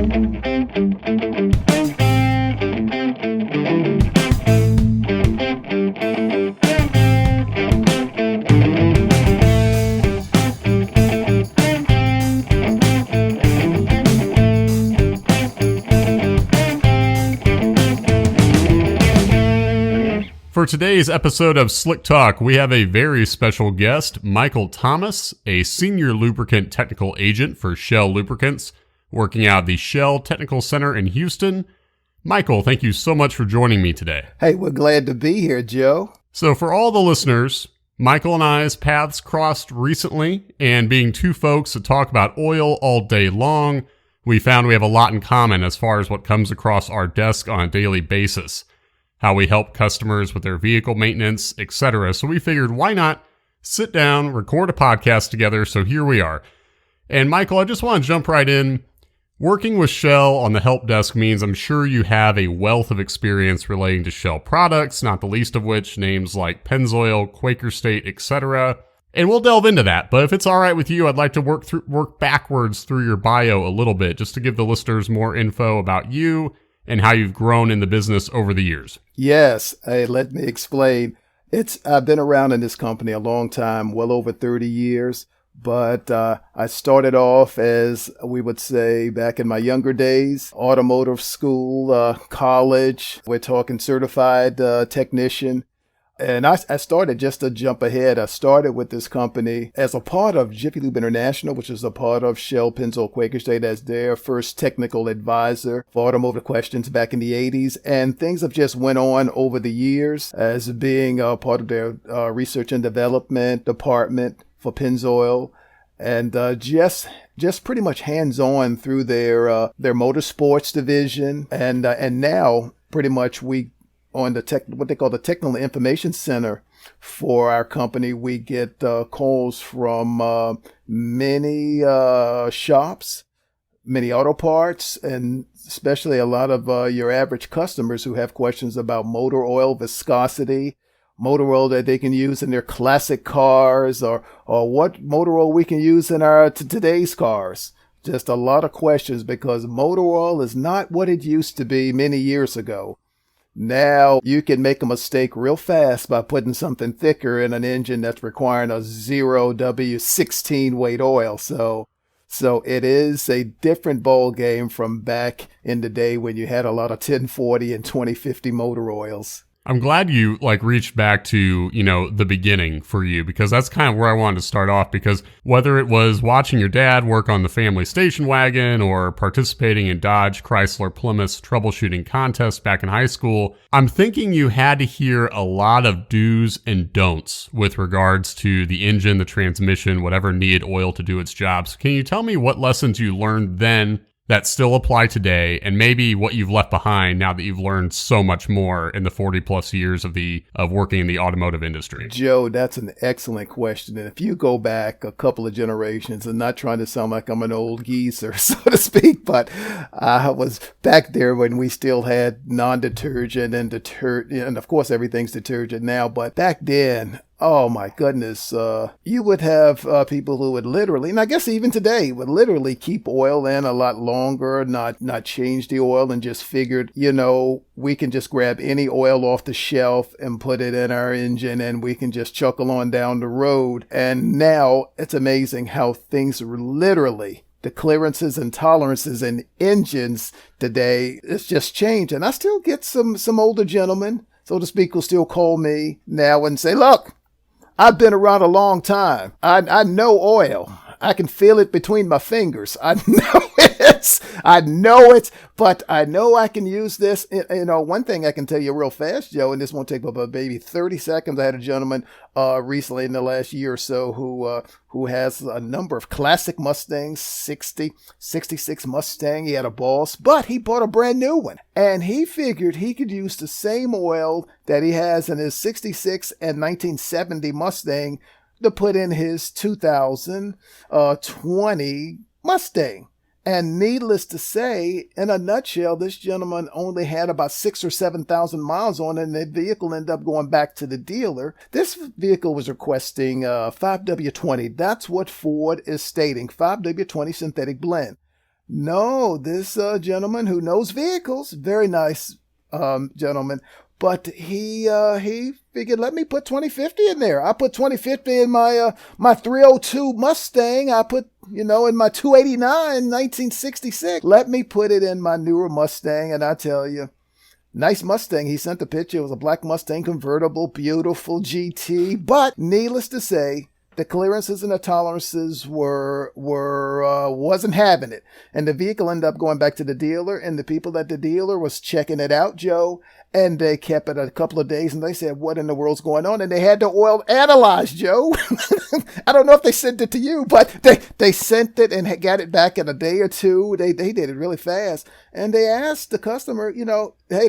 For today's episode of Slick Talk, we have a very special guest, Michael Thomas, a senior lubricant technical agent for Shell Lubricants, working out of the Shell Technical Center in Houston. Michael, thank you so much for joining me today. Hey, we're glad to be here, Joe. So for all the listeners, Michael and I's paths crossed recently, and being two folks that talk about oil all day long, we found we have a lot in common as far as what comes across our desk on a daily basis. How we help customers with their vehicle maintenance, etc. So we figured, why not sit down, record a podcast together? So here we are. And Michael, I just want to jump right in. Working with Shell on the help desk means I'm sure you have a wealth of experience relating to Shell products, not the least of which names like Pennzoil, Quaker State, etc. And we'll delve into that. But if it's all right with you, I'd like to work backwards through your bio a little bit, just to give the listeners more info about you and how you've grown in the business over the years. Yes. Hey, let me explain. I've been around in this company a long time, well over 30 years. But I started off, as we would say back in my younger days, automotive school, college. We're talking certified technician. And I started, just to jump ahead, I started with this company as a part of Jiffy Lube International, which is a part of Shell, Pennzoil, Quaker State, as their first technical advisor for automotive questions back in the 80s. And things have just went on over the years as being a part of their research and development department for Pennzoil. And just pretty much hands-on through their motorsports division. And now pretty much we on what they call the Technical Information Center for our company, we get calls from many shops, many auto parts, and especially a lot of your average customers who have questions about motor oil viscosity, motor oil that they can use in their classic cars, or what motor oil we can use in our today's cars. Just a lot of questions, because motor oil is not what it used to be many years ago. Now you can make a mistake real fast by putting something thicker in an engine that's requiring a 0W16 weight oil. So it is a different ball game from back in the day when you had a lot of 1040 and 2050 motor oils. I'm glad you reached back to, the beginning for you, because that's kind of where I wanted to start off, because whether it was watching your dad work on the family station wagon or participating in Dodge, Chrysler, Plymouth's troubleshooting contests back in high school, I'm thinking you had to hear a lot of do's and don'ts with regards to the engine, the transmission, whatever needed oil to do its job. So can you tell me what lessons you learned then that still apply today, and maybe what you've left behind now that you've learned so much more in the 40 plus years of working in the automotive industry? Joe, that's an excellent question. And if you go back a couple of generations, and not trying to sound like I'm an old geezer, so to speak, but I was back there when we still had non-detergent and detergent, and of course everything's detergent now, but back then, oh my goodness, you would have people who would literally, and I guess even today, would literally keep oil in a lot longer, not change the oil, and just figured, we can just grab any oil off the shelf and put it in our engine, and we can just chuckle on down the road. And now it's amazing how things are literally, the clearances and tolerances in engines today, it's just changed. And I still get some older gentlemen, so to speak, who still call me now and say, look, I've been around a long time. I know oil. I can feel it between my fingers. I know it, but I know I can use this. One thing I can tell you real fast, Joe, and this won't take about maybe 30 seconds. I had a gentleman recently in the last year or so who has a number of classic Mustangs, 66 Mustang. He had a Boss, but he bought a brand new one. And he figured he could use the same oil that he has in his 66 and 1970 Mustang to put in his 2020 Mustang. And needless to say, in a nutshell, this gentleman only had about 6,000 or 7,000 miles on it, and the vehicle ended up going back to the dealer. This vehicle was requesting 5W20. That's what Ford is stating, 5W20 synthetic blend. No, this gentleman who knows vehicles, very nice gentleman, but he figured, let me put 2050 in there. I put 2050 in my 302 Mustang. I put, in my 289 1966. Let me put it in my newer Mustang, and I tell you, nice Mustang. He sent the picture. It was a black Mustang convertible, beautiful GT. But needless to say, the clearances and the tolerances wasn't having it. And the vehicle ended up going back to the dealer, and the people at the dealer was checking it out, Joe, and they kept it a couple of days, and they said, what in the world's going on? And they had the oil analyzed, Joe. I don't know if they sent it to you, but they sent it and got it back in a day or two. They did it really fast. And they asked the customer, hey,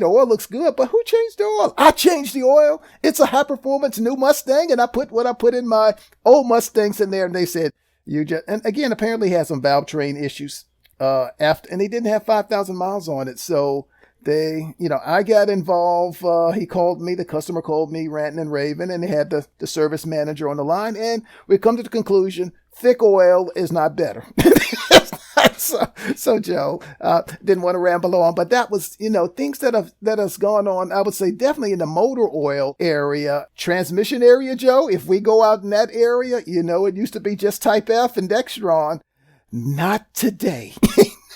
the oil looks good, but who changed the oil? I changed the oil. It's a high-performance new Mustang, and I put what I put in my old Mustangs in there. And they said, and again, apparently he had some valve train issues and he didn't have 5,000 miles on it. So I got involved. The customer called me ranting and raving, and they had the service manager on the line, and we come to the conclusion, thick oil is not better. So Joe, didn't want to ramble on, but that was, things that has gone on, I would say definitely in the motor oil area, transmission area, Joe. If we go out in that area, it used to be just Type F and Dextron. Not today.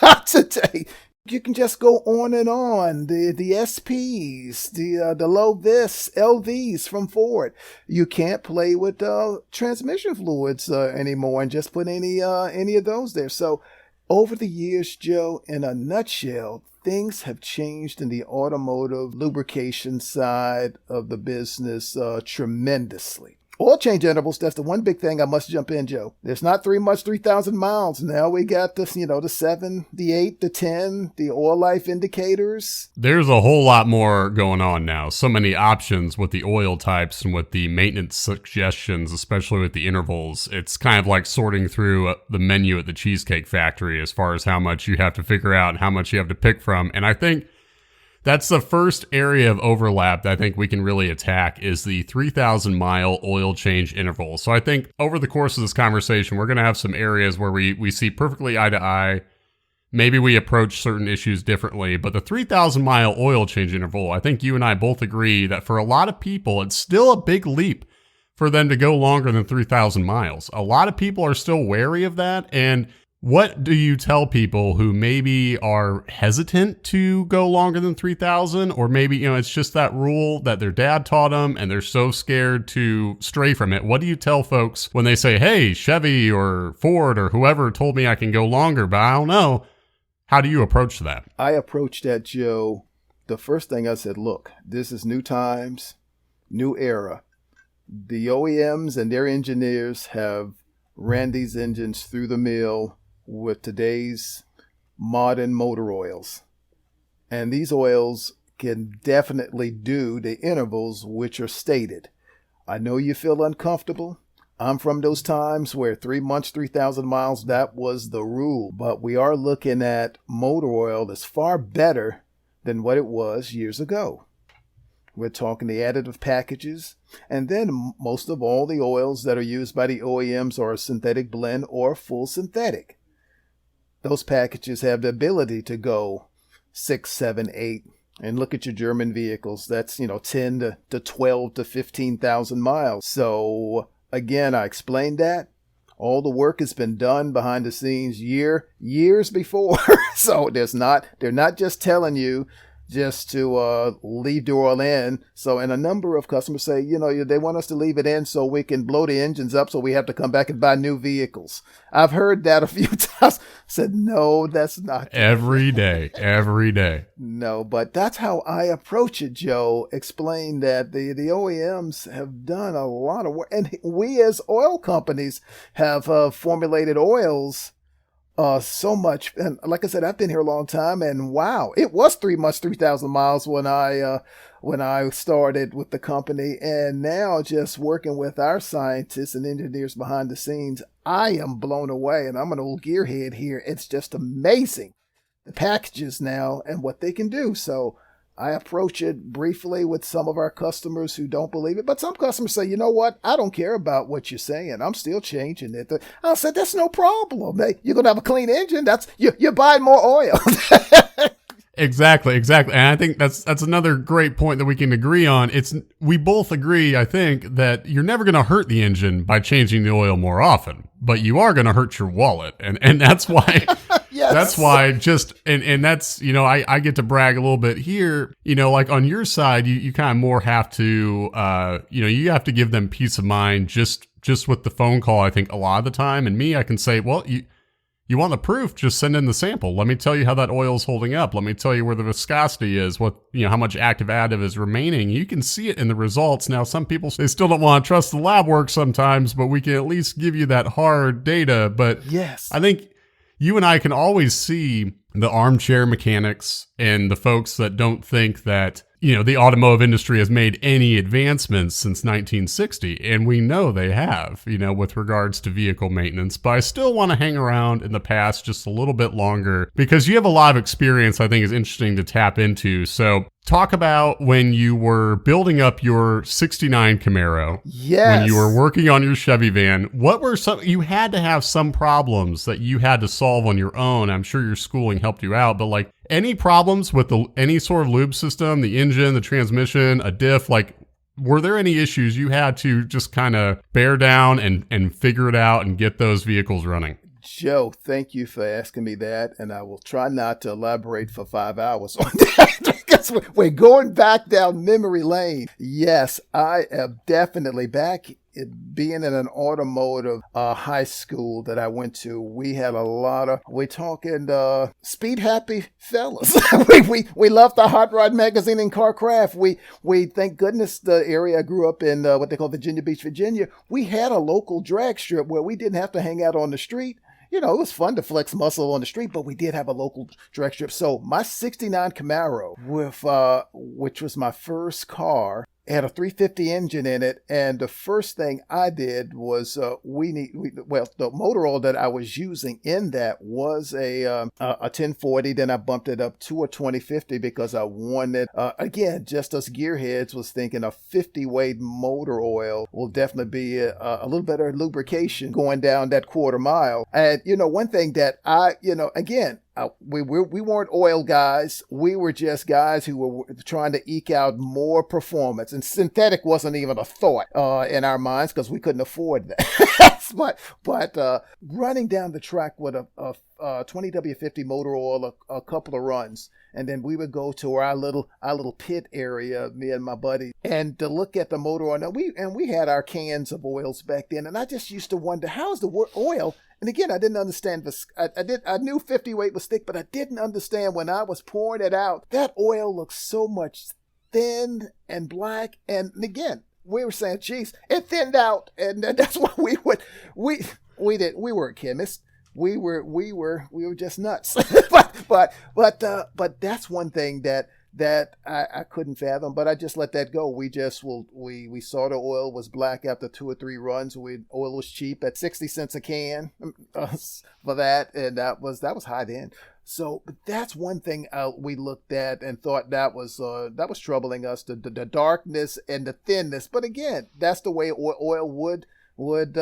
Not today. You can just go on and on. The SPs, the low vis LVs from Ford. You can't play with transmission fluids anymore and just put any of those there. So over the years, Joe, in a nutshell, things have changed in the automotive lubrication side of the business tremendously. Oil change intervals, that's the one big thing I must jump in, Joe. There's not 3,000 miles. Now we got this, the 7, the 8, the 10, the oil life indicators. There's a whole lot more going on now. So many options with the oil types and with the maintenance suggestions, especially with the intervals. It's kind of like sorting through the menu at the Cheesecake Factory as far as how much you have to figure out and how much you have to pick from. And I think that's the first area of overlap that I think we can really attack is the 3,000 mile oil change interval. So I think over the course of this conversation, we're going to have some areas where we see perfectly eye to eye. Maybe we approach certain issues differently, but the 3,000 mile oil change interval, I think you and I both agree that for a lot of people, it's still a big leap for them to go longer than 3,000 miles. A lot of people are still wary of that. And what do you tell people who maybe are hesitant to go longer than 3,000, or maybe, it's just that rule that their dad taught them and they're so scared to stray from it? What do you tell folks when they say, hey, Chevy or Ford or whoever told me I can go longer, but I don't know? How do you approach that? I approached that, Joe. The first thing I said, look, this is new times, new era. The OEMs and their engineers have ran these engines through the mill with today's modern motor oils. And these oils can definitely do the intervals which are stated. I know you feel uncomfortable. I'm from those times where 3 months, 3,000 miles, that was the rule. But we are looking at motor oil that's far better than what it was years ago. We're talking the additive packages. And then most of all the oils that are used by the OEMs are a synthetic blend or full synthetic. Those packages have the ability to go 6, 7, 8. And look at your German vehicles. That's, 10 to 12 to 15,000 miles. So again, I explained that. All the work has been done behind the scenes years before. So they're not just telling you just to leave the oil in. So, and a number of customers say, they want us to leave it in so we can blow the engines up so we have to come back and buy new vehicles. I've heard that a few times. Said, no, that's not. Every day. No, but that's how I approach it, Joe. Explain that the OEMs have done a lot of work. And we as oil companies have formulated oils so much. And like I said, I've been here a long time, and wow, it was 3 months, 3,000 miles when I started with the company. And now just working with our scientists and engineers behind the scenes, I am blown away. And I'm an old gearhead here. It's just amazing, the packages now and what they can do. So I approach it briefly with some of our customers who don't believe it. But some customers say, you know what? I don't care about what you're saying. I'm still changing it. I said, that's no problem. Hey, you're going to have a clean engine. You're buying more oil. Exactly. And I think that's another great point that we can agree on. We both agree, I think, that you're never going to hurt the engine by changing the oil more often, but you are going to hurt your wallet. And that's why, yes. That's why and that's, I get to brag a little bit here, like on your side, you kind of more have to, you have to give them peace of mind just with the phone call, I think a lot of the time. And me, I can say, well, you want the proof? Just send in the sample. Let me tell you how that oil is holding up. Let me tell you where the viscosity is, how much active additive is remaining. You can see it in the results. Now, some people, they still don't want to trust the lab work sometimes, but we can at least give you that hard data. But yes, I think you and I can always see the armchair mechanics and the folks that don't think that, the automotive industry has made any advancements since 1960. And we know they have, with regards to vehicle maintenance. But I still want to hang around in the past just a little bit longer because you have a lot of experience I think is interesting to tap into. So talk about when you were building up your 69 Camaro. Yes. When you were working on your Chevy van, what were you had to have some problems that you had to solve on your own. I'm sure your schooling helped you out, but any problems with any sort of lube system, the engine, the transmission, a diff, were there any issues you had to just kind of bear down and figure it out and get those vehicles running? Joe, thank you for asking me that, and I will try not to elaborate for 5 hours on that because we're going back down memory lane. Yes, I am definitely back. Being in an automotive high school that I went to, we had a lot of, we're talking speed happy fellas. we loved the Hot Rod magazine and car craft. We thank goodness the area I grew up in, what they call Virginia Beach, Virginia. We had a local drag strip where we didn't have to hang out on the street. It was fun to flex muscle on the street, but we did have a local drag strip. So my 69 Camaro, which was my first car, had a 350 engine in it, and the first thing I did was the motor oil that I was using in that was a 1040. Then I bumped it up to a 2050 because I wanted, again, just us gearheads was thinking a 50 weight motor oil will definitely be a little better lubrication going down that quarter mile. And one thing that we weren't oil guys. We were just guys who were trying to eke out more performance. And synthetic wasn't even a thought in our minds because we couldn't afford that. but running down the track with a 20W50 motor oil, a couple of runs, and then we would go to our little pit area, me and my buddy, and to look at the motor oil. And we had our cans of oils back then, and I just used to wonder, how's the oil? And again, I didn't understand this. I knew 50 weight was thick, but I didn't understand when I was pouring it out. That oil looked so much thin and black. And again, we were saying, geez, it thinned out. And that's why we weren't chemists. We were just nuts. but that's one thing that I couldn't fathom, but I just let that go. We saw the oil was black after 2 or 3 runs. Oil was cheap at 60 cents a can for that, and that was high then. So that's one thing we looked at and thought that was troubling us, the darkness and the thinness. But again, that's the way oil would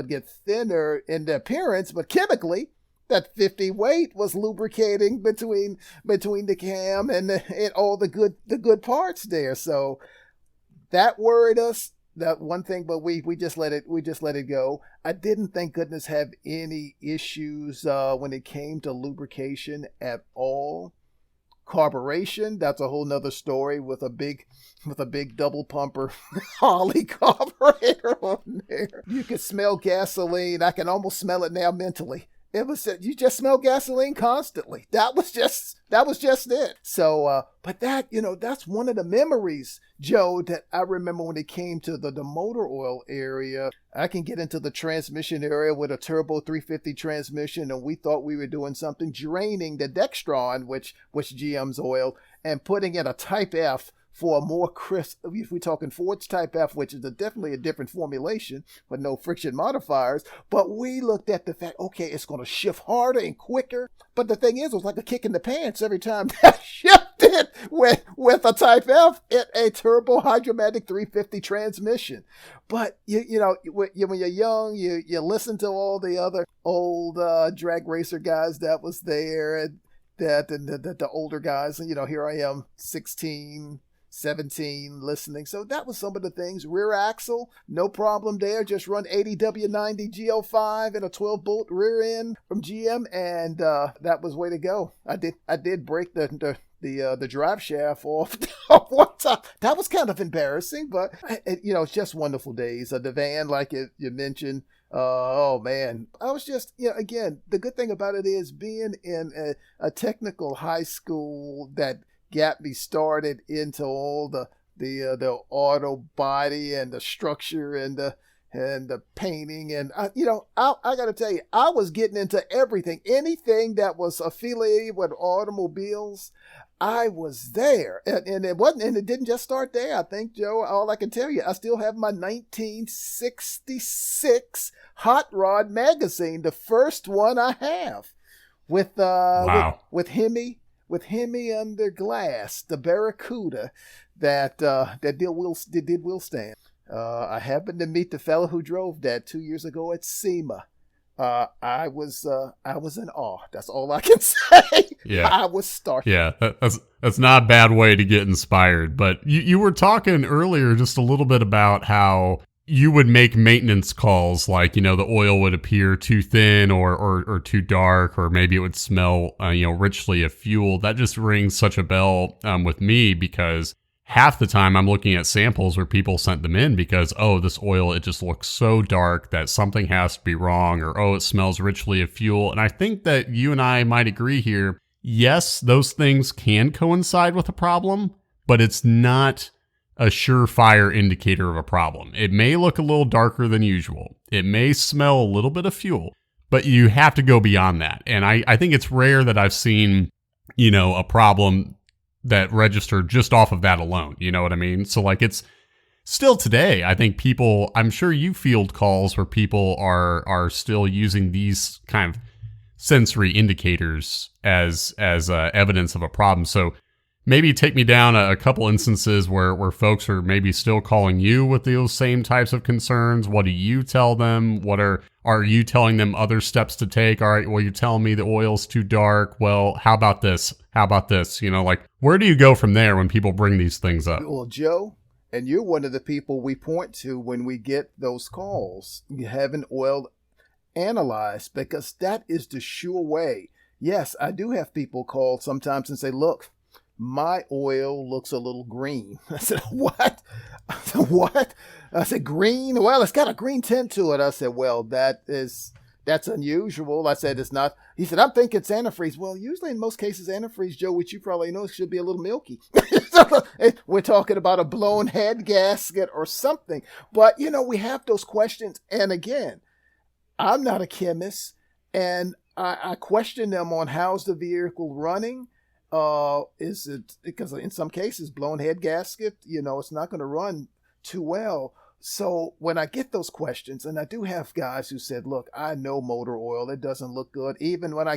get thinner in the appearance, but chemically, that 50 weight was lubricating between the cam and all the good parts there. So that worried us. That one thing, but we just let it go. I didn't, thank goodness, have any issues when it came to lubrication at all. Carburation, that's a whole nother story with a big double pumper Harley carburetor on there. You could smell gasoline. I can almost smell it now mentally. It was, you just smell gasoline constantly. That was just it. So, but that, that's one of the memories, Joe, that I remember when it came to the motor oil area. I can get into the transmission area with a turbo 350 transmission, and we thought we were doing something, draining the Dextron, which GM's oil, and putting in a Type F for a more crisp, if we're talking Ford's Type F, which is definitely a different formulation with no friction modifiers, but we looked at the fact, okay, it's going to shift harder and quicker. But the thing is, it was like a kick in the pants every time that shifted with a Type F in a turbo hydromatic 350 transmission. But, when you're young, you listen to all the other old drag racer guys that was there, and the older guys, and, here I am, 16, 17, listening. So that was some of the things. Rear axle, no problem there. Just run 80W90 GL5 and a 12-bolt rear end from GM, and that was way to go. I did break the drive shaft off one time. That was kind of embarrassing, but it's just wonderful days. The van, like you mentioned, oh man, I was just, again, the good thing about it is being in a technical high school that got me started into all the auto body and the structure and the painting, and I got to tell you, I was getting into anything that was affiliated with automobiles. I was there, and it didn't just start there. I think, Joe, all I can tell you, I still have my 1966 Hot Rod magazine, the first one I have, with wow. with Hemi under glass, the Barracuda that did wheel stand. I happened to meet the fellow who drove that 2 years ago at SEMA. I was in awe. That's all I can say. Yeah. I was starstruck. Yeah, that's not a bad way to get inspired. But you were talking earlier just a little bit about how you would make maintenance calls, like, the oil would appear too thin or too dark, or maybe it would smell, richly of fuel. That just rings such a bell with me, because half the time I'm looking at samples where people sent them in because, oh, this oil, it just looks so dark that something has to be wrong, or, oh, it smells richly of fuel. And I think that you and I might agree here. Yes, those things can coincide with a problem, but it's not a surefire indicator of a problem. It may look a little darker than usual. It may smell a little bit of fuel, but you have to go beyond that. And I think it's rare that I've seen, a problem that registered just off of that alone. You know what I mean? So like, it's still today, I think I'm sure you field calls where people are still using these kind of sensory indicators as evidence of a problem. So maybe take me down a couple instances where folks are maybe still calling you with those same types of concerns. What do you tell them? Are you telling them other steps to take? All right, well, you're telling me the oil's too dark. Well, how about this? How about this? Where do you go from there when people bring these things up? Well, Joe, and you're one of the people we point to when we get those calls. You haven't oil analyzed, because that is the sure way. Yes, I do have people call sometimes and say, look, my oil looks a little green. I said, what? I said, what? I said, green? Well, it's got a green tint to it. I said, well, that's unusual. I said, it's not. He said, I'm thinking it's antifreeze. Well, usually in most cases, antifreeze, Joe, which you probably know, should be a little milky. We're talking about a blown head gasket or something. But, we have those questions. And again, I'm not a chemist, and I question them on how's the vehicle running. Is it, because in some cases, blown head gasket, it's not going to run too well. So when I get those questions, and I do have guys who said, look, I know motor oil, it doesn't look good. Even when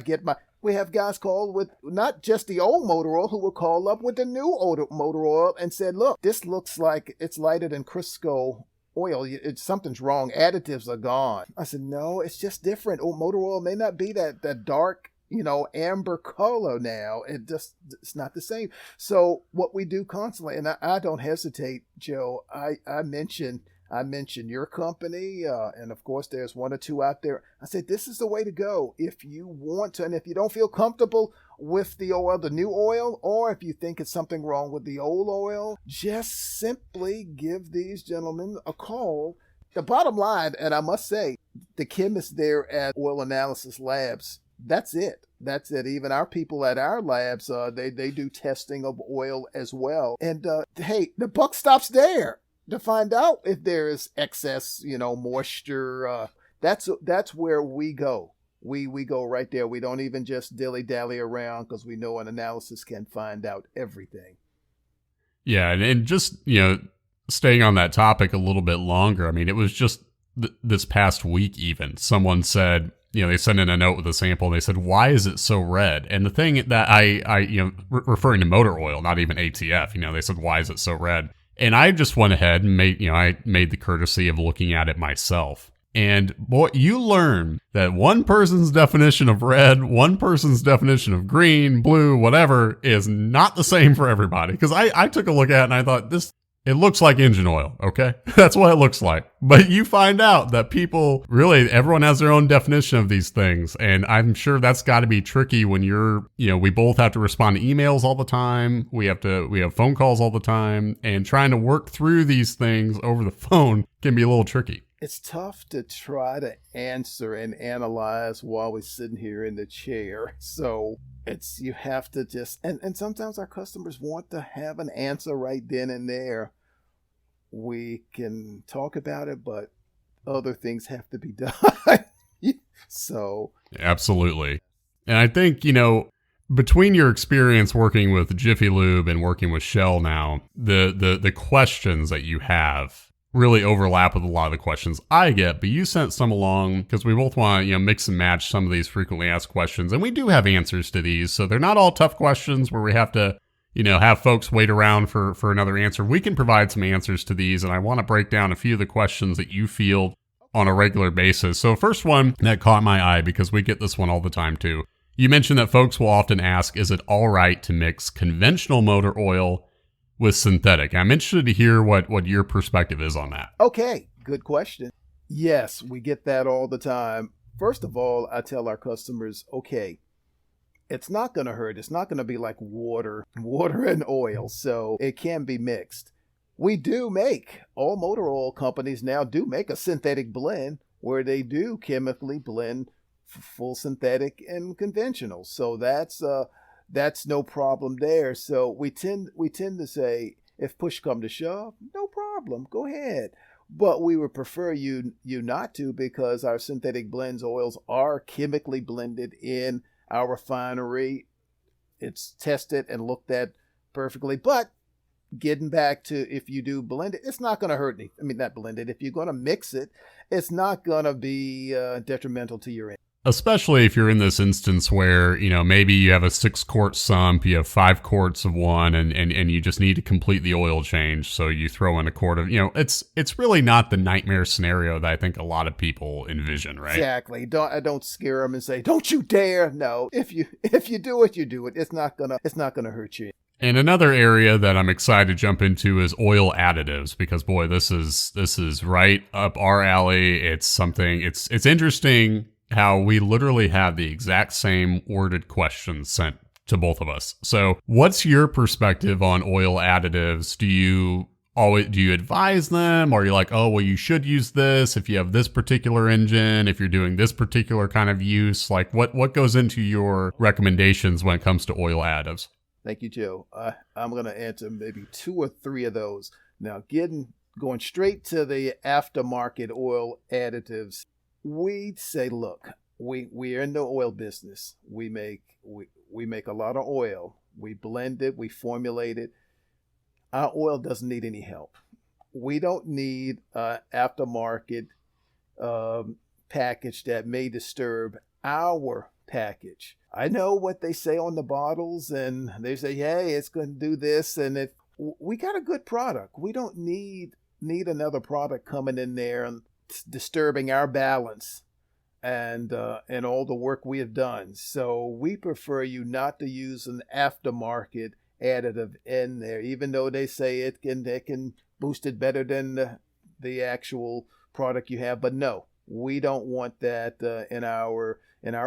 we have guys called with not just the old motor oil, who will call up with the new motor oil and said, look, this looks like it's lighter than Crisco oil. Something's wrong. Additives are gone. I said, no, it's just different. Motor oil may not be that dark, amber color now. It's not the same. So what we do constantly, and I don't hesitate, Joe, I mention your company, and of course there's one or two out there. I said, this is the way to go. If you want to, and if you don't feel comfortable with the oil, the new oil, or if you think it's something wrong with the old oil, just simply give these gentlemen a call. The bottom line, and I must say, the chemists there at Oil Analysis Labs, that's it. Even our people at our labs, they do testing of oil as well. And hey, the buck stops there to find out if there is excess, moisture. That's where we go. We go right there. We don't even just dilly-dally around, because we know an analysis can find out everything. Yeah, and just, staying on that topic a little bit longer, I mean, it was just this past week even, someone said, they sent in a note with a sample and they said, why is it so red? And the thing that I referring to motor oil, not even ATF, they said, why is it so red? And I just went ahead and I made the courtesy of looking at it myself. And boy, you learn that one person's definition of red, one person's definition of green, blue, whatever, is not the same for everybody. Because I took a look at it and I thought, it looks like engine oil, okay? That's what it looks like. But you find out that everyone has their own definition of these things. And I'm sure that's got to be tricky when we both have to respond to emails all the time. We have phone calls all the time. And trying to work through these things over the phone can be a little tricky. It's tough to try to answer and analyze while we're sitting here in the chair. So you have to just, and sometimes our customers want to have an answer right then and there. We can talk about it, but other things have to be done. So. Absolutely. And I think, between your experience working with Jiffy Lube and working with Shell now, the questions that you have really overlap with a lot of the questions I get, but you sent some along because we both want to, mix and match some of these frequently asked questions. And we do have answers to these. So they're not all tough questions where we have to, have folks wait around for another answer. We can provide some answers to these. And I want to break down a few of the questions that you field on a regular basis. So first one that caught my eye, because we get this one all the time too. You mentioned that folks will often ask, is it all right to mix conventional motor oil with synthetic? I'm interested to hear what your perspective is on that. Okay, good question. Yes, we get that all the time. First of all, I tell our customers, okay, it's not going to hurt. It's not going to be like water and oil, so it can be mixed. We do all motor oil companies now do make a synthetic blend where they do chemically blend full synthetic and conventional. So that's no problem there. So we tend to say, if push come to shove, no problem, go ahead. But we would prefer you not to, because our synthetic blends oils are chemically blended in our refinery. It's tested and looked at perfectly. But getting back to, if you do blend it, it's not going to hurt any. I mean, not blend it. If you're going to mix it, it's not going to be detrimental to your end. Especially if you're in this instance where, maybe you have a 6-quart sump, you have 5 quarts of one, and you just need to complete the oil change. So you throw in a quart of, it's really not the nightmare scenario that I think a lot of people envision, right? Exactly. I don't scare them and say, don't you dare. No, if you do it, you do it. It's not gonna hurt you. And another area that I'm excited to jump into is oil additives, because boy, this is right up our alley. It's interesting how we literally have the exact same worded questions sent to both of us. So what's your perspective on oil additives? Do you advise them? Or are you like, oh, well, you should use this if you have this particular engine, if you're doing this particular kind of use? Like what goes into your recommendations when it comes to oil additives? Thank you, Joe. I'm going to answer maybe 2 or 3 of those. Now, going straight to the aftermarket oil additives, we'd say, look, we're in the oil business. We make a lot of oil. We blend it. We formulate it. Our oil doesn't need any help. We don't need an aftermarket package that may disturb our package. I know what they say on the bottles, and they say, hey, it's going to do this, and we got a good product. We don't need another product coming in there and disturbing our balance and all the work we have done. So we prefer you not to use an aftermarket additive in there, even though they say they can boost it better than the actual product you have. But no, we don't want that in our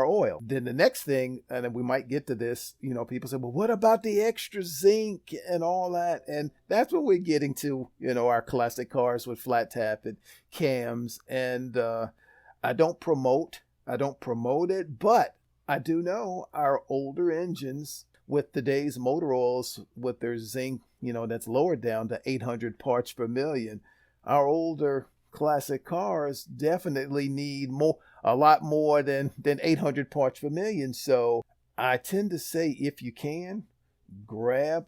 oil. Then the next thing, and then we might get to this, people say, well, what about the extra zinc and all that? And that's what we're getting to, our classic cars with flat tapped cams. And I don't promote it, but I do know our older engines with today's motor oils with their zinc, that's lowered down to 800 parts per million. Our older classic cars definitely need a lot more than 800 parts per million. So I tend to say, if you can, grab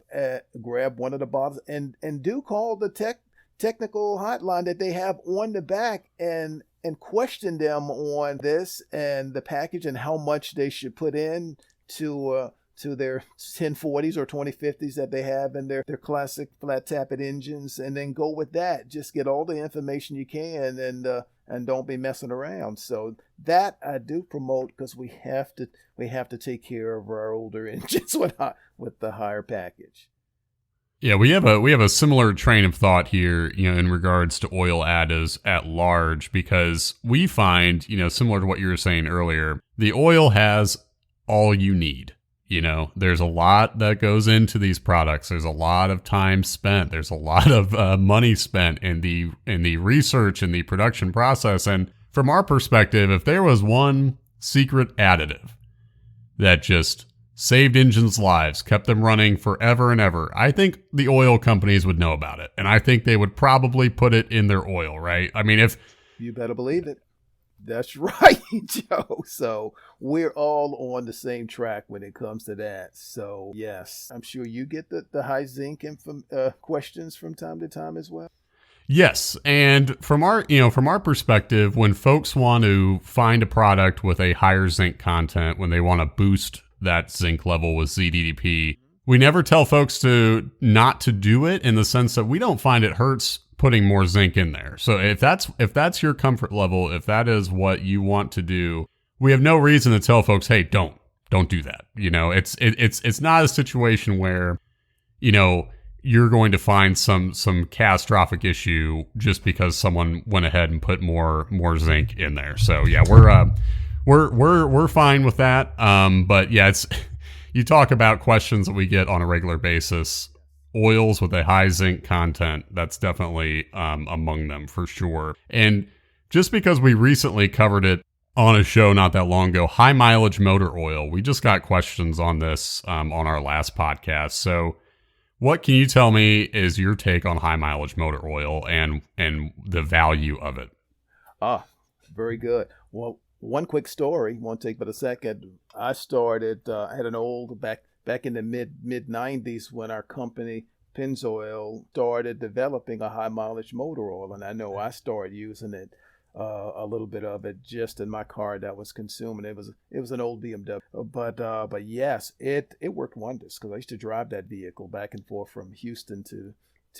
one of the bottles and do call the technical hotline that they have on the back and question them on this and the package and how much they should put in to their 1040s or 2050s that they have in their classic flat tappet engines, and then go with that. Just get all the information you can and don't be messing around. So that I do promote, because we have to take care of our older engines with the higher package. Yeah, we have a similar train of thought here, in regards to oil additives at large, because we find, similar to what you were saying earlier, the oil has all you need. There's a lot that goes into these products. There's a lot of time spent. There's a lot of money spent in the research and the production process. And from our perspective, if there was one secret additive that just saved engines' lives, kept them running forever and ever, I think the oil companies would know about it. And I think they would probably put it in their oil, right? I mean, if you better believe it. That's right, Joe. So we're all on the same track when it comes to that. So yes, I'm sure you get the high zinc questions from time to time as well. Yes, and from our perspective, when folks want to find a product with a higher zinc content, when they want to boost that zinc level with ZDDP, we never tell folks not to do it, in the sense that we don't find it hurts putting more zinc in there. So if that's your comfort level, if that is what you want to do, we have no reason to tell folks, hey, don't do that. It's not a situation where, you're going to find some catastrophic issue just because someone went ahead and put more zinc in there. So yeah, we're fine with that. But yeah, it's, you talk about questions that we get on a regular basis. Oils with a high zinc content, that's definitely among them for sure. And just because we recently covered it on a show not that long ago, high mileage motor oil, we just got questions on this on our last podcast. So what can you tell me is your take on high mileage motor oil and the value of it? Very good. Well, one quick story, won't take but a second. I started, I had an old back in the mid 90s when our company Pennzoil started developing a high mileage motor oil, and I know I started using it, a little bit of it just in my car that was consuming. It was an old BMW, but yes, it worked wonders, because I used to drive that vehicle back and forth from Houston to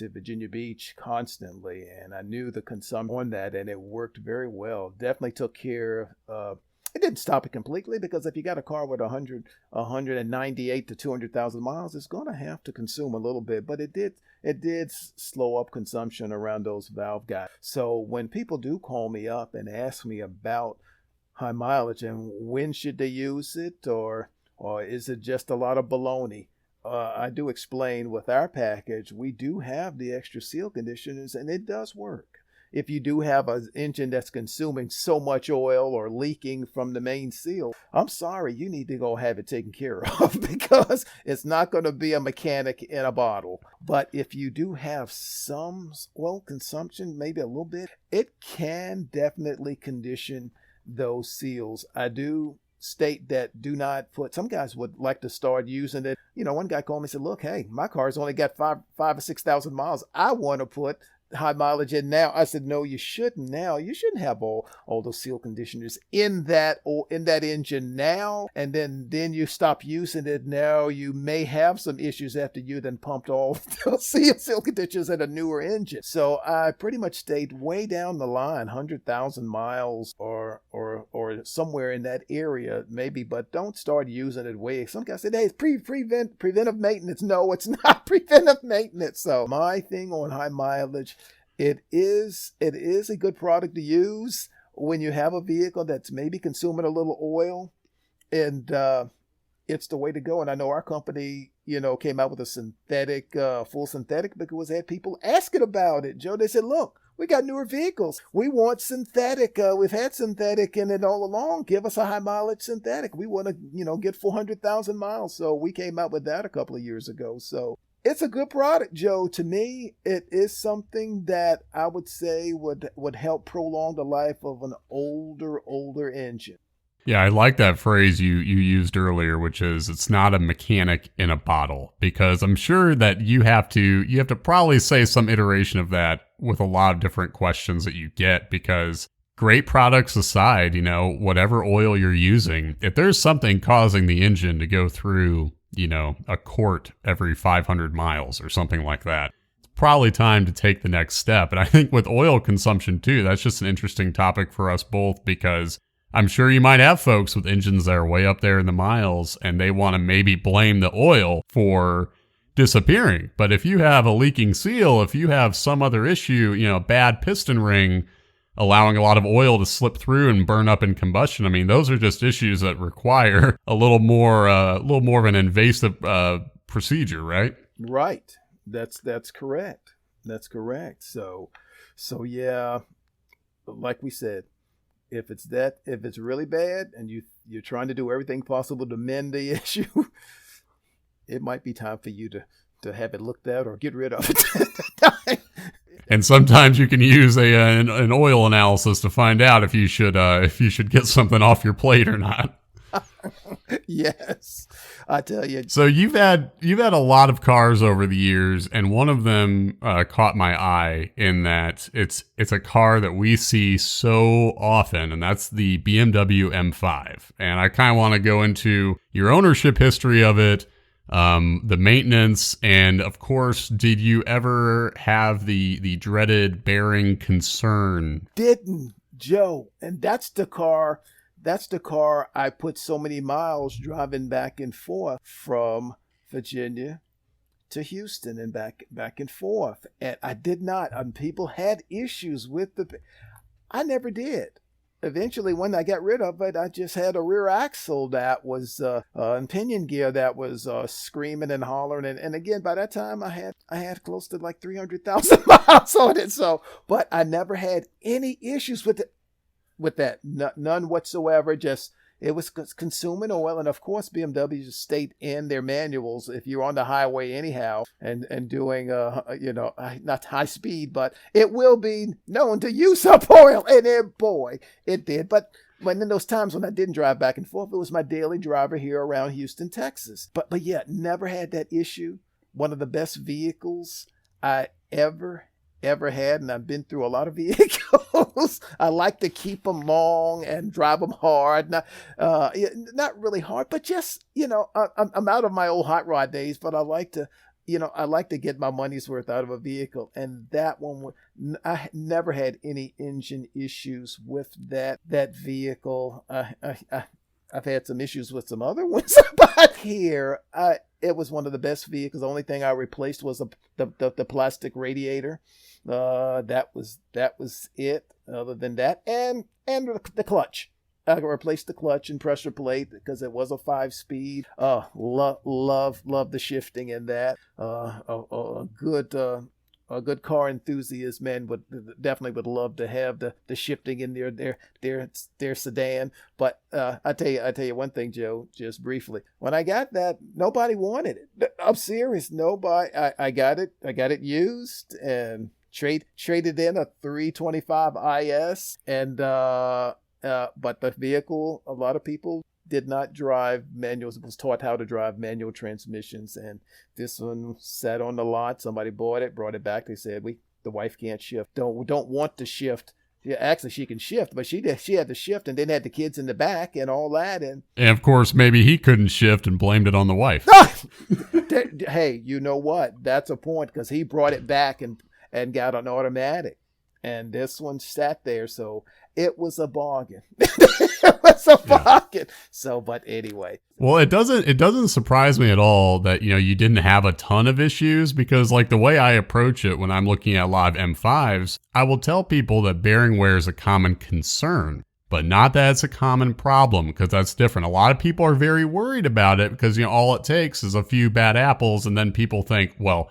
Virginia Beach constantly, and I knew the consumption on that, and it worked very well. Definitely took care of. It didn't stop it completely, because if you got a car with 198 to 200,000 miles, it's going to have to consume a little bit, but it did slow up consumption around those valve guys. So when people do call me up and ask me about high mileage and when should they use it, or is it just a lot of baloney, I do explain with our package, we do have the extra seal conditioners, and it does work. If you do have an engine that's consuming so much oil or leaking from the main seal, I'm sorry, you need to go have it taken care of, because it's not going to be a mechanic in a bottle. But if you do have some oil consumption, maybe a little bit, it can definitely condition those seals. I do state that do not put, some guys would like to start using it. One guy called me and said, look, hey, my car's only got 5 or 6,000 miles. I want to put high mileage in now. I said, no, you shouldn't now. You shouldn't have all those seal conditioners in that engine now, and then you stop using it. Now you may have some issues after you then pumped all those seal conditioners in a newer engine. So I pretty much stayed way down the line, 100,000 miles or somewhere in that area maybe, but don't start using it way. Some guys said, hey, it's preventive maintenance. No, it's not preventive maintenance. So my thing on high mileage, it is a good product to use when you have a vehicle that's maybe consuming a little oil, and it's the way to go. And I know our company, came out with a synthetic, full synthetic, because they had people asking about it. Joe, they said, look, we got newer vehicles. We want synthetic. We've had synthetic in it all along. Give us a high mileage synthetic. We want to, get 400,000 miles. So we came out with that a couple of years ago. So it's a good product, Joe. To me, it is something that I would say would help prolong the life of an older engine. Yeah, I like that phrase you used earlier, which is it's not a mechanic in a bottle, because I'm sure that you have to probably say some iteration of that with a lot of different questions that you get, because great products aside, whatever oil you're using, if there's something causing the engine to go through, a quart every 500 miles or something like that, it's probably time to take the next step. And I think with oil consumption too, that's just an interesting topic for us both, because I'm sure you might have folks with engines that are way up there in the miles and they want to maybe blame the oil for disappearing. But if you have a leaking seal, if you have some other issue, a bad piston ring allowing a lot of oil to slip through and burn up in combustion, I mean, those are just issues that require a little more of an invasive procedure, right? Right. That's correct. That's correct. So yeah, like we said, if it's really bad and you're trying to do everything possible to mend the issue, it might be time for you to have it looked at or get rid of it. And sometimes you can use an oil analysis to find out if you should get something off your plate or not. Yes, I tell you. So you've had a lot of cars over the years, and one of them caught my eye in that it's a car that we see so often, and that's the BMW M5. And I kind of want to go into your ownership history of it, the maintenance, and of course, did you ever have the dreaded bearing concern? Didn't, Joe. And that's the car I put so many miles driving back and forth from Virginia to Houston and back and forth. And I did not. People had issues with I never did. Eventually, when I got rid of it, I just had a rear axle that was and pinion gear that was screaming and hollering. And again, by that time, I had close to like 300,000 miles on it. So, but I never had any issues with it. With that, none whatsoever. Just it was consuming oil, and of course BMW just state in their manuals if you're on the highway anyhow and doing not high speed, but it will be known to use up oil, and boy, it did. But when in those times when I didn't drive back and forth, it was my daily driver here around Houston, Texas. But yeah, never had that issue. One of the best vehicles I ever had, and I've been through a lot of vehicles. I like to keep them long and drive them hard. Not really hard, but just, I'm out of my old hot rod days, but I like to get my money's worth out of a vehicle. And that one, I never had any engine issues with that vehicle. I've had some issues with some other ones, but here, it was one of the best vehicles. The only thing I replaced was the plastic radiator. That was it. Other than that, and the clutch. I replaced the clutch and pressure plate because it was a 5-speed. Love the shifting in that. A good car enthusiast man would love to have the shifting in their sedan. But I tell you one thing, Joe, just briefly. When I got that, nobody wanted it. I'm serious. Nobody. I got it used and traded in a 325 IS, and but the vehicle, a lot of people did not drive manuals, was taught how to drive manual transmissions, and this one sat on the lot. Somebody brought it back. They said the wife can't shift, don't want to shift. Yeah, actually she can shift, but she had to shift and then had the kids in the back and all that, and of course maybe he couldn't shift and blamed it on the wife. Hey, you know what, that's a point, because he brought it back and got an automatic, and this one sat there, so it was a bargain. It was a bargain. So, but anyway. Well, it doesn't surprise me at all that, you didn't have a ton of issues, because like the way I approach it when I'm looking at a lot of M5s, I will tell people that bearing wear is a common concern, but not that it's a common problem, because that's different. A lot of people are very worried about it because, all it takes is a few bad apples, and then people think, well,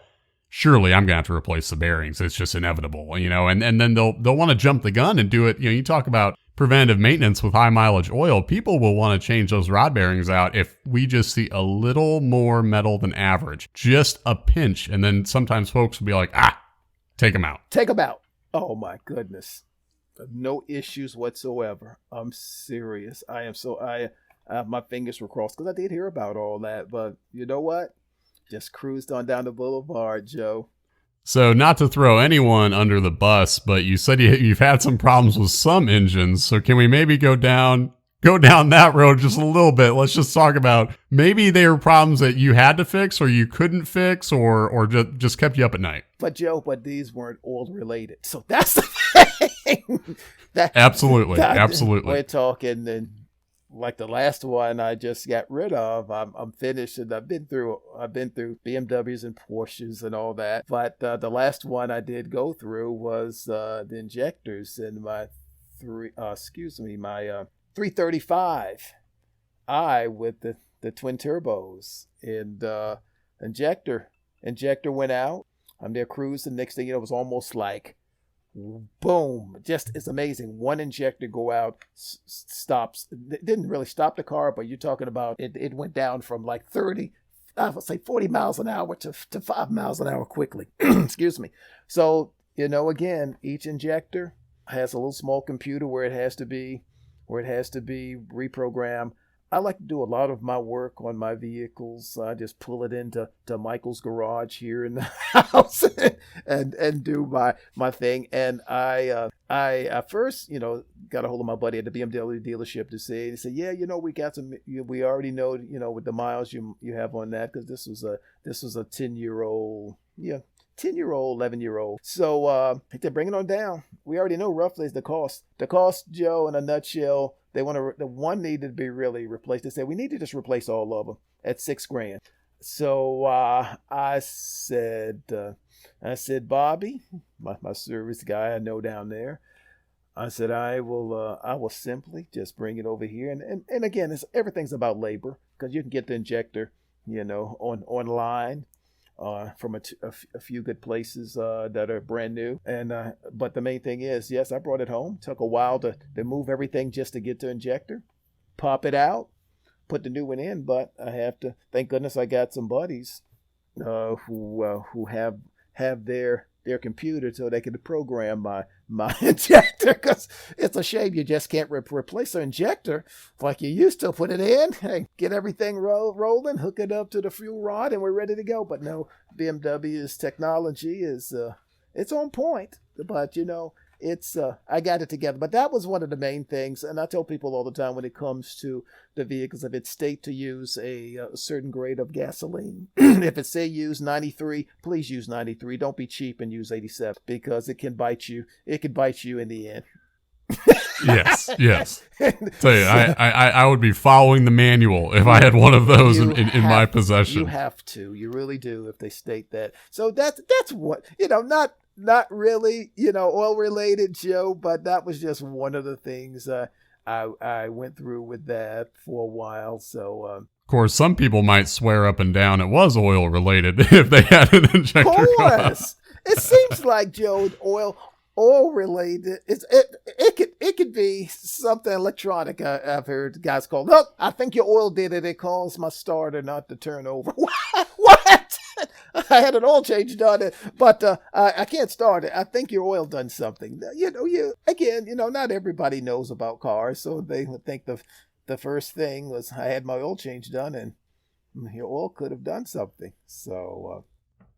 surely I'm going to have to replace the bearings. It's just inevitable, and then they'll want to jump the gun and do it. You talk about preventive maintenance with high mileage oil. People will want to change those rod bearings out if we just see a little more metal than average, just a pinch. And then sometimes folks will be like, take them out. Take them out. Oh my goodness. No issues whatsoever. I'm serious. My fingers were crossed because I did hear about all that. But you know what? Just cruised on down the boulevard, Joe. So not to throw anyone under the bus, but you said you've had some problems with some engines. So can we maybe go down that road just a little bit? Let's just talk about maybe they were problems that you had to fix or you couldn't fix or just kept you up at night. But Joe, but these weren't oil related. So that's the thing. Absolutely. We're talking and like the last one I just got rid of. I'm finished, and I've been through BMWs and Porsches and all that. But the last one I did go through was the injectors in my 335i with the twin turbos, and injector went out. I'm there cruising. Next thing you know, it was almost like boom. Just, it's amazing. One injector go out, stops. It didn't really stop the car, but you're talking about it went down from like 30, I would say 40 miles an hour to 5 miles an hour quickly. Excuse me. So, again, each injector has a little small computer where it has to be reprogrammed. I like to do a lot of my work on my vehicles. I just pull it into Michael's garage here in the house and do my thing. And I first, got a hold of my buddy at the BMW dealership to say, he said, yeah, we already know, with the miles you have on that, because this was a 10-year-old, 11-year-old. So they bring it on down. We already know roughly is the cost. The cost, Joe, in a nutshell, the one needed to be really replaced. They said we need to just replace all of them at $6,000. So I said, Bobby, my service guy I know down there, I said I will simply just bring it over here. And again, everything's about labor, because you can get the injector, online. From a few good places that are brand new. And but the main thing is, yes, I brought it home. Took a while to move everything just to get the injector, pop it out, put the new one in. But I have to, thank goodness I got some buddies who have their computer so they can program my injector, because it's a shame you just can't replace an injector like you used to. Put it in, hey, get everything rolling, hook it up to the fuel rod, and we're ready to go. But no, BMW's technology is it's on point. But it's I got it together. But that was one of the main things, and I tell people all the time when it comes to the vehicles, if it's state to use a certain grade of gasoline, if it say use 93, please use 93. Don't be cheap and use 87, because it can bite you. It could bite you in the end. Yes. Tell you, I would be following the manual if I had one of those in my possession. You have to. You really do if they state that. So that's what, not really, oil related, Joe, but that was just one of the things I went through with that for a while. So, of course, some people might swear up and down it was oil related if they had an injector. Of course, it seems like, Joe, oil related. It could be something electronic. I've heard guys call, look, I think your oil did it. It caused my starter not to turn over. What? I had an oil change done, but I can't start it. I think your oil done something. Not everybody knows about cars, so they would think the first thing was I had my oil change done, and your oil could have done something. So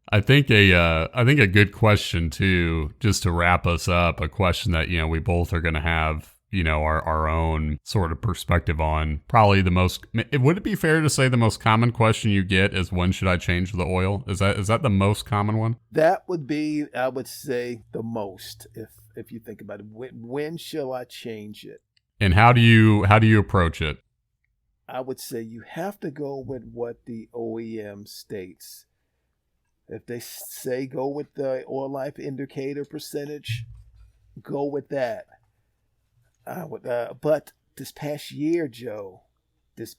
I think a good question too, just to wrap us up, a question that we both are going to have our own sort of perspective on. Probably would it be fair to say the most common question you get is, when should I change the oil? Is that the most common one? That would be, I would say, the most, if you think about it. When shall I change it? And how do you approach it? I would say you have to go with what the OEM states. If they say go with the oil life indicator percentage, go with that. But this past year, Joe, it's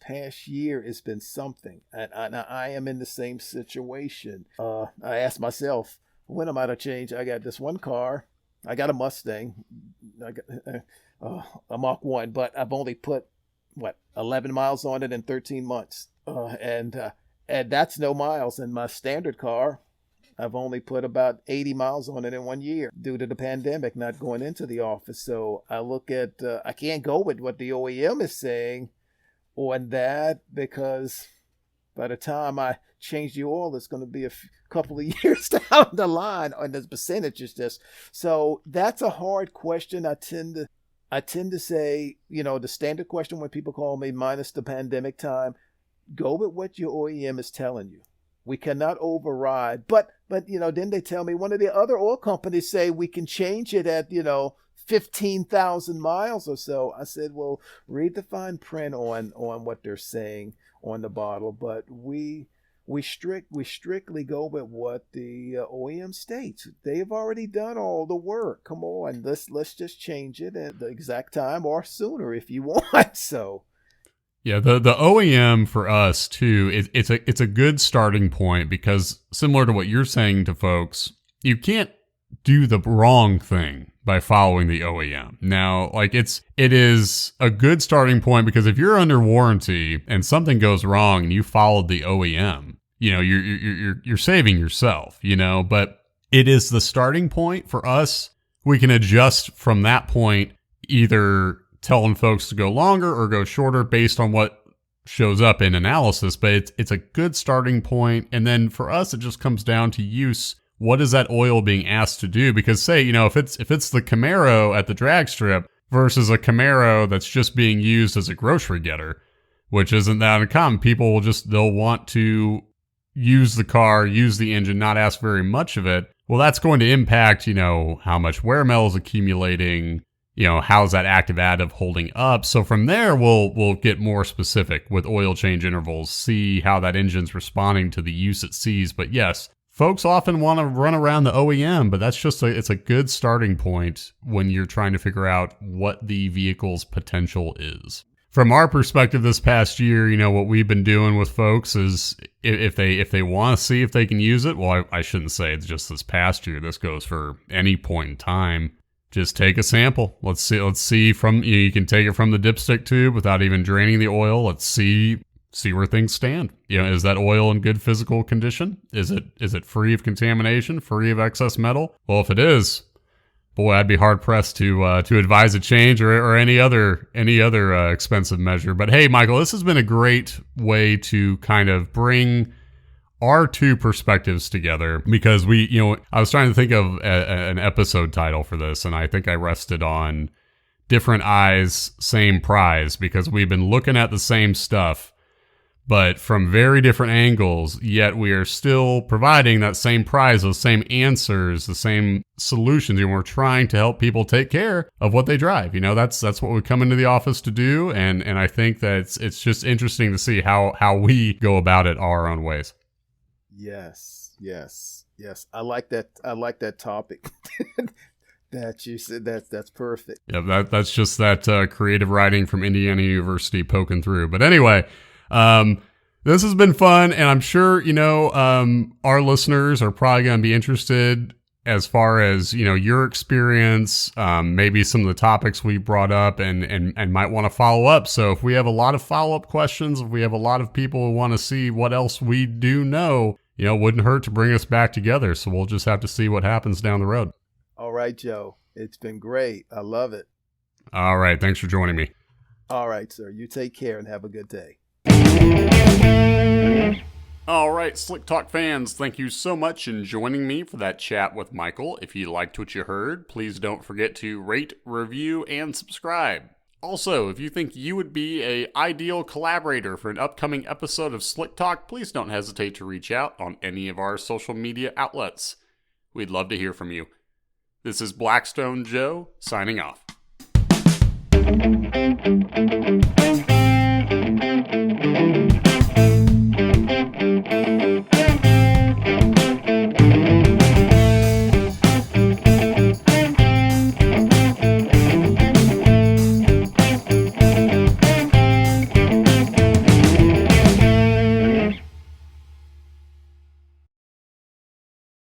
been something. And I am in the same situation. I asked myself, when am I to change? I got this one car. I got a Mustang. I got a Mach 1, but I've only put, 11 miles on it in 13 months. And that's no miles. And my standard car, I've only put about 80 miles on it in 1 year due to the pandemic, not going into the office. So I look at, I can't go with what the OEM is saying on that, because by the time I change the oil, it's going to be a couple of years down the line, and the percentages just. So that's a hard question. I tend to say, the standard question when people call me, minus the pandemic time, go with what your OEM is telling you. We cannot override. But then they tell me one of the other oil companies say we can change it at, 15,000 miles or so. I said, well, read the fine print on what they're saying on the bottle. But we strictly go with what the OEM states. They've already done all the work. Come on, let's just change it at the exact time or sooner if you want. So. Yeah, the OEM for us too, it's a good starting point, because similar to what you're saying to folks, you can't do the wrong thing by following the OEM. Now, it is a good starting point, because if you're under warranty and something goes wrong and you followed the OEM, you're saving yourself, but it is the starting point for us. We can adjust from that point, either telling folks to go longer or go shorter based on what shows up in analysis, but it's a good starting point. And then for us, it just comes down to use. What is that oil being asked to do? Because say, if it's the Camaro at the drag strip versus a Camaro that's just being used as a grocery getter, which isn't that uncommon, people they'll want to use the car, use the engine, not ask very much of it. Well, that's going to impact, how much wear metal is accumulating, how's that active additive holding up. So from there, we'll get more specific with oil change intervals, see how that engine's responding to the use it sees. But yes, folks often want to run around the OEM, but that's it's a good starting point when you're trying to figure out what the vehicle's potential is. From our perspective this past year, what we've been doing with folks is if they want to see if they can use it, well, I shouldn't say it's just this past year. This goes for any point in time. Just take a sample. Let's see from, you can take it from the dipstick tube without even draining the oil. Let's see where things stand. Is that oil in good physical condition? Is it free of contamination, free of excess metal? Well, if it is, boy, I'd be hard pressed to advise a change or any other expensive measure. But hey, Michael, this has been a great way to kind of bring our two perspectives together, because I was trying to think of an episode title for this, and I think I rested on Different Eyes, Same Prize, because we've been looking at the same stuff, but from very different angles, yet we are still providing that same prize, those same answers, the same solutions, and we're trying to help people take care of what they drive. That's what we come into the office to do, and I think that it's just interesting to see how we go about it our own ways. Yes. I like that topic that you said. That's perfect. Yeah, that's just that creative writing from Indiana University poking through. But anyway, this has been fun, and I'm sure our listeners are probably going to be interested as far as your experience, maybe some of the topics we brought up, and might want to follow up. So if we have a lot of follow-up questions, if we have a lot of people who want to see what else we do know, wouldn't hurt to bring us back together. So we'll just have to see what happens down the road. All right, Joe. It's been great. I love it. All right. Thanks for joining me. All right, sir. You take care and have a good day. All right, Slick Talk fans, thank you so much in joining me for that chat with Michael. If you liked what you heard, please don't forget to rate, review, and subscribe. Also, if you think you would be an ideal collaborator for an upcoming episode of Slick Talk, please don't hesitate to reach out on any of our social media outlets. We'd love to hear from you. This is Blackstone Joe, signing off.